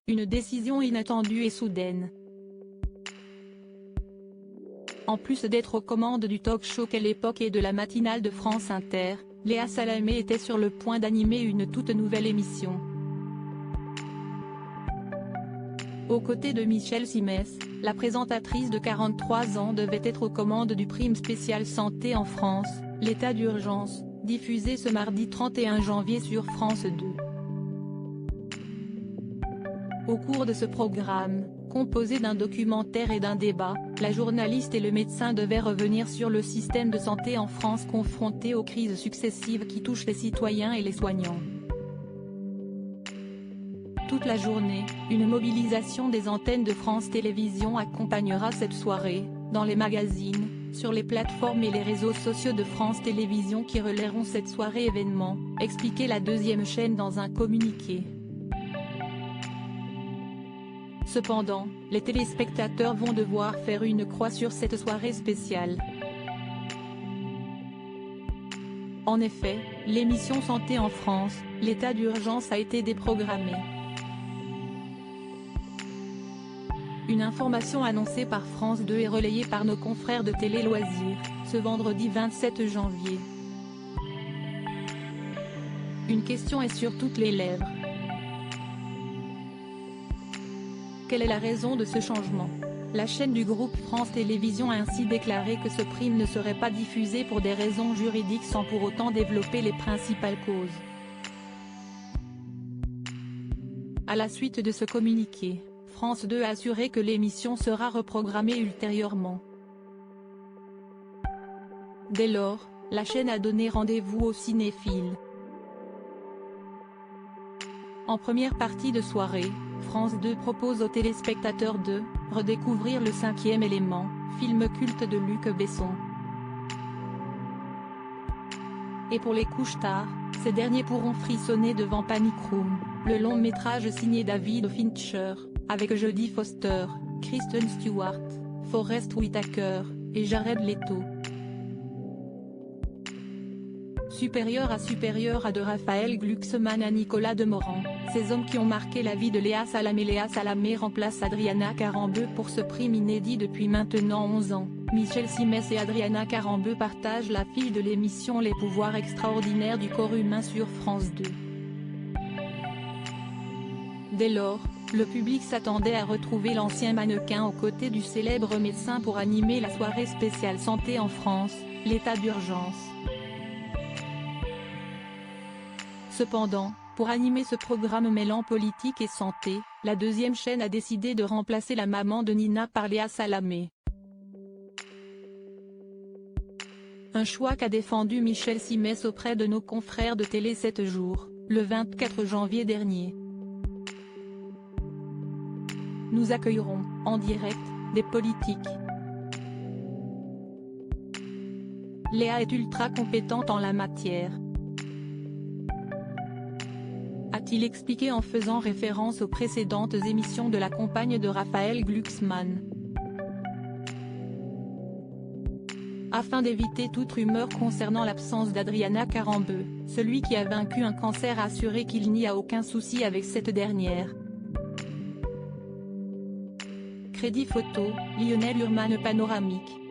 Une décision inattendue et soudaine. En plus d'être aux commandes du talk-show Quelle époque et de la matinale de France Inter, Léa Salamé était sur le point d'animer une toute nouvelle émission. Aux côtés de Michel Simès, la présentatrice de 43 ans devait être aux commandes du prime spécial santé en France, l'état d'urgence, diffusé ce mardi 31 janvier sur France 2. Au cours de ce programme, composé d'un documentaire et d'un débat, la journaliste et le médecin devaient revenir sur le système de santé en France confronté aux crises successives qui touchent les citoyens et les soignants. Toute la journée, une mobilisation des antennes de France Télévisions accompagnera cette soirée, dans les magazines, sur les plateformes et les réseaux sociaux de France Télévisions qui relayeront cette soirée événement, expliquait la deuxième chaîne dans un communiqué. Cependant, les téléspectateurs vont devoir faire une croix sur cette soirée spéciale. En effet, l'émission Santé en France, l'état d'urgence a été déprogrammé. Une information annoncée par France 2 et relayée par nos confrères de Télé Loisirs, ce vendredi 27 janvier. Une question est sur toutes les lèvres. Quelle est la raison de ce changement? La chaîne du groupe France Télévisions a ainsi déclaré que ce prime ne serait pas diffusé pour des raisons juridiques sans pour autant développer les principales causes. À la suite de ce communiqué, France 2 a assuré que l'émission sera reprogrammée ultérieurement. Dès lors, la chaîne a donné rendez-vous aux cinéphiles. En première partie de soirée, France 2 propose aux téléspectateurs de redécouvrir Le Cinquième élément, film culte de Luc Besson. Et pour les couches-tard, ces derniers pourront frissonner devant Panic Room, le long métrage signé David Fincher, avec Jodie Foster, Kristen Stewart, Forest Whitaker, et Jared Leto. Supérieur à de Raphaël Glucksmann à Nicolas Demorand, ces hommes qui ont marqué la vie de Léa Salamé. Léa Salamé remplace Adriana Carambeu pour ce prime inédit depuis maintenant 11 ans. Michel Simès et Adriana Carambeu partagent l'affiche de l'émission Les pouvoirs extraordinaires du corps humain sur France 2. Dès lors, le public s'attendait à retrouver l'ancien mannequin aux côtés du célèbre médecin pour animer la soirée spéciale santé en France, l'état d'urgence. Cependant, pour animer ce programme mêlant politique et santé, la deuxième chaîne a décidé de remplacer la maman de Nina par Léa Salamé. Un choix qu'a défendu Michel Simès auprès de nos confrères de Télé 7 jours, le 24 janvier dernier. Nous accueillerons, en direct, des politiques. Léa est ultra compétente en la matière, a-t-il expliqué en faisant référence aux précédentes émissions de la compagne de Raphaël Glucksmann. Afin d'éviter toute rumeur concernant l'absence d'Adriana Carambeu, celui qui a vaincu un cancer a assuré qu'il n'y a aucun souci avec cette dernière. Crédit photo, Lionel Urman panoramique.